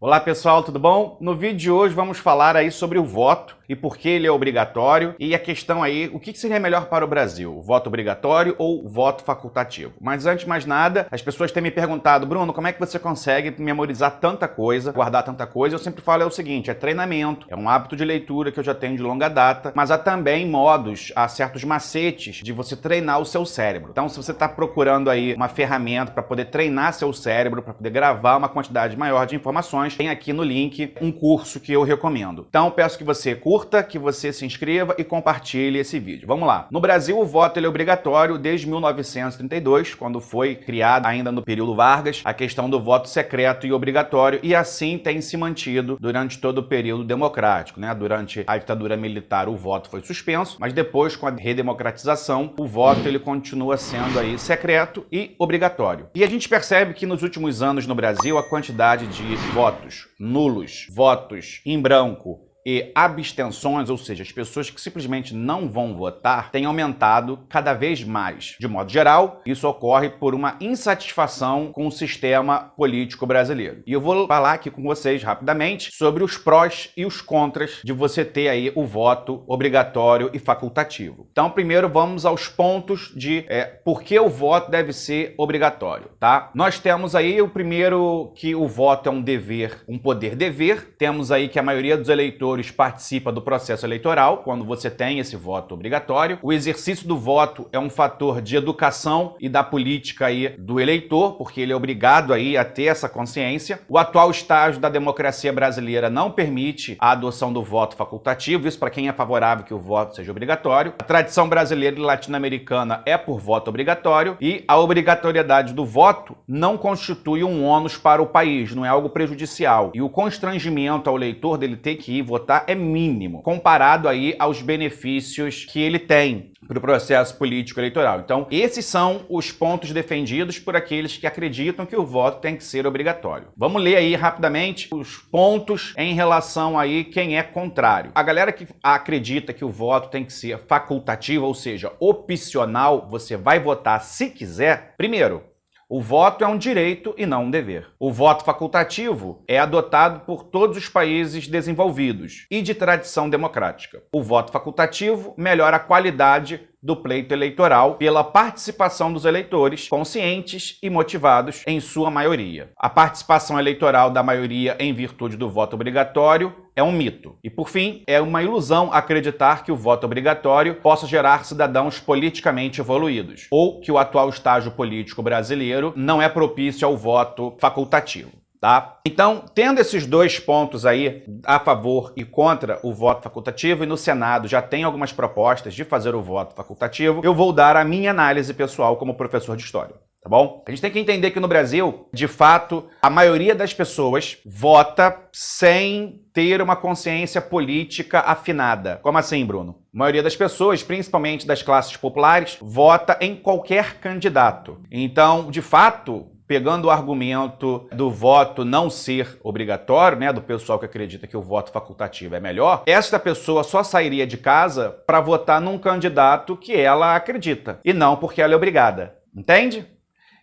Olá pessoal, tudo bom? No vídeo de hoje vamos falar aí sobre o voto e por que ele é obrigatório e a questão aí, o que seria melhor para o Brasil, o voto obrigatório ou o voto facultativo? Mas antes de mais nada, as pessoas têm me perguntado, Bruno, como é que você consegue memorizar tanta coisa, guardar tanta coisa? Eu sempre falo o seguinte, é treinamento, é um hábito de leitura que eu já tenho de longa data, mas há também modos, há certos macetes de você treinar o seu cérebro. Então se você está procurando aí uma ferramenta para poder treinar seu cérebro, para poder gravar uma quantidade maior de informações, tem aqui no link um curso que eu recomendo. Então peço que você curta, que você se inscreva e compartilhe esse vídeo. Vamos lá. No Brasil o voto ele é obrigatório desde 1932, quando foi criado ainda no período Vargas a questão do voto secreto e obrigatório, e assim tem se mantido durante todo o período democrático, né? Durante a ditadura militar o voto foi suspenso, mas depois com a redemocratização o voto ele continua sendo aí secreto e obrigatório. E a gente percebe que nos últimos anos no Brasil a quantidade de votos nulos, votos em branco e abstenções, ou seja, as pessoas que simplesmente não vão votar, tem aumentado cada vez mais. De modo geral, isso ocorre por uma insatisfação com o sistema político brasileiro. E eu vou falar aqui com vocês rapidamente sobre os prós e os contras de você ter aí o voto obrigatório e facultativo. Então, primeiro vamos aos pontos de por que o voto deve ser obrigatório, tá? Nós temos aí o primeiro que o voto é um dever, um poder-dever. Temos aí que a maioria dos eleitores participa do processo eleitoral quando você tem esse voto obrigatório. O exercício do voto é um fator de educação e da política aí do eleitor, porque ele é obrigado aí a ter essa consciência. O atual estágio da democracia brasileira não permite a adoção do voto facultativo, isso para quem é favorável que o voto seja obrigatório. A tradição brasileira e latino-americana é por voto obrigatório e a obrigatoriedade do voto não constitui um ônus para o país, não é algo prejudicial. E o constrangimento ao eleitor dele ter que ir votar é mínimo, comparado aí aos benefícios que ele tem para o processo político eleitoral. Então, esses são os pontos defendidos por aqueles que acreditam que o voto tem que ser obrigatório. Vamos ler aí rapidamente os pontos em relação aí quem é contrário. A galera que acredita que o voto tem que ser facultativo, ou seja, opcional, você vai votar se quiser. Primeiro, o voto é um direito e não um dever. O voto facultativo é adotado por todos os países desenvolvidos e de tradição democrática. O voto facultativo melhora a qualidade do pleito eleitoral pela participação dos eleitores conscientes e motivados em sua maioria. A participação eleitoral da maioria em virtude do voto obrigatório é um mito. E, por fim, é uma ilusão acreditar que o voto obrigatório possa gerar cidadãos politicamente evoluídos, ou que o atual estágio político brasileiro não é propício ao voto facultativo. Tá? Então, tendo esses dois pontos aí a favor e contra o voto facultativo, e no Senado já tem algumas propostas de fazer o voto facultativo, eu vou dar a minha análise pessoal como professor de história. Tá bom? A gente tem que entender que no Brasil, de fato, a maioria das pessoas vota sem ter uma consciência política afinada. Como assim, Bruno? A maioria das pessoas, principalmente das classes populares, vota em qualquer candidato. Então, de fato, pegando o argumento do voto não ser obrigatório, né, do pessoal que acredita que o voto facultativo é melhor, esta pessoa só sairia de casa para votar num candidato que ela acredita, e não porque ela é obrigada. Entende?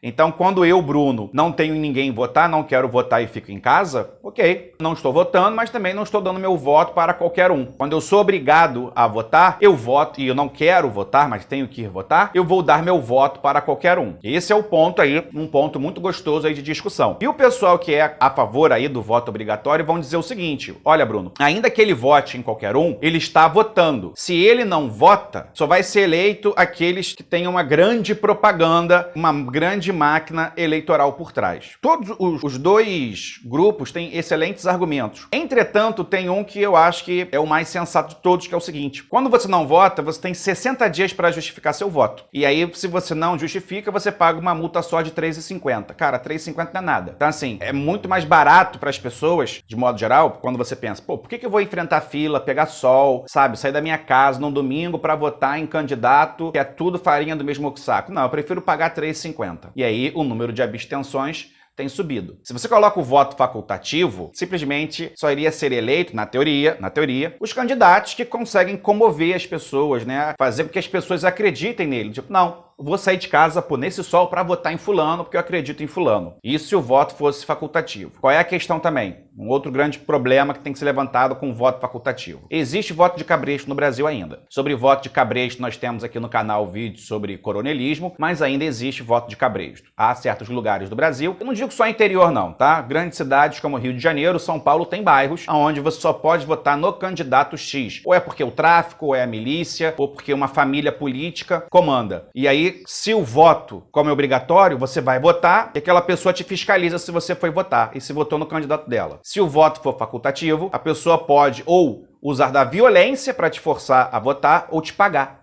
Então, quando eu, Bruno, não tenho ninguém votar, não quero votar e fico em casa, ok, não estou votando, mas também não estou dando meu voto para qualquer um. Quando eu sou obrigado a votar, eu voto, e eu não quero votar, mas tenho que ir votar, eu vou dar meu voto para qualquer um. Esse é o ponto aí, um ponto muito gostoso aí de discussão. E o pessoal que é a favor aí do voto obrigatório vão dizer o seguinte, olha, Bruno, ainda que ele vote em qualquer um, ele está votando. Se ele não vota, só vai ser eleito aqueles que têm uma grande propaganda, uma grande máquina eleitoral por trás. Todos os dois grupos têm excelentes argumentos. Entretanto, tem um que eu acho que é o mais sensato de todos, que é o seguinte. Quando você não vota, você tem 60 dias para justificar seu voto. E aí, se você não justifica, você paga uma multa só de R$ 3,50. Cara, R$ 3,50 não é nada. Então, assim, é muito mais barato para as pessoas, de modo geral, quando você pensa, pô, por que eu vou enfrentar fila, pegar sol, sabe, sair da minha casa num domingo para votar em candidato que é tudo farinha do mesmo saco? Não, eu prefiro pagar R$ 3,50. E aí, o número de abstenções tem subido. Se você coloca o voto facultativo, simplesmente só iria ser eleito, na teoria, os candidatos que conseguem comover as pessoas, né? Fazer com que as pessoas acreditem nele. Tipo, não, vou sair de casa pô, nesse sol para votar em fulano, porque eu acredito em fulano. Isso se o voto fosse facultativo. Qual é a questão também? Um outro grande problema que tem que ser levantado com o voto facultativo. Existe voto de cabresto no Brasil ainda. Sobre voto de cabresto, nós temos aqui no canal vídeos sobre coronelismo, mas ainda existe voto de cabresto. Há certos lugares do Brasil, eu não digo só interior não, tá? Grandes cidades como Rio de Janeiro, São Paulo, tem bairros onde você só pode votar no candidato X. Ou é porque o tráfico, ou é a milícia, ou porque uma família política comanda. E aí, se o voto, como é obrigatório, você vai votar e aquela pessoa te fiscaliza se você foi votar e se votou no candidato dela. Se o voto for facultativo, a pessoa pode ou usar da violência para te forçar a votar ou te pagar.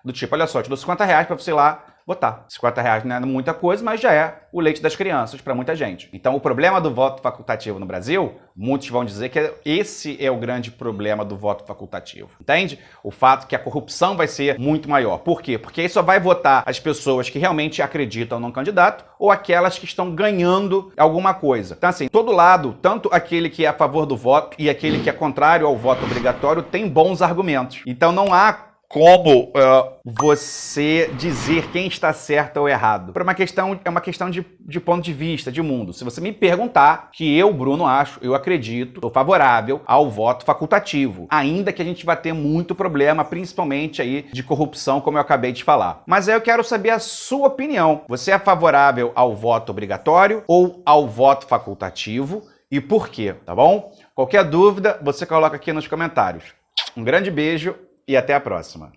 Do tipo, olha só, te dou R$50 para você ir lá votar. R$50 não é muita coisa, mas já é o leite das crianças para muita gente. Então, o problema do voto facultativo no Brasil, muitos vão dizer que esse é o grande problema do voto facultativo. Entende? O fato que a corrupção vai ser muito maior. Por quê? Porque aí só vai votar as pessoas que realmente acreditam num candidato ou aquelas que estão ganhando alguma coisa. Então, assim, todo lado, tanto aquele que é a favor do voto e aquele que é contrário ao voto obrigatório, tem bons argumentos. Então, não há como você dizer quem está certo ou errado. É uma questão de ponto de vista, de mundo. Se você me perguntar, que eu, Bruno, eu acredito, sou favorável ao voto facultativo, ainda que a gente vai ter muito problema, principalmente aí de corrupção, como eu acabei de falar. Mas aí eu quero saber a sua opinião. Você é favorável ao voto obrigatório ou ao voto facultativo? E por quê, tá bom? Qualquer dúvida, você coloca aqui nos comentários. Um grande beijo e até a próxima.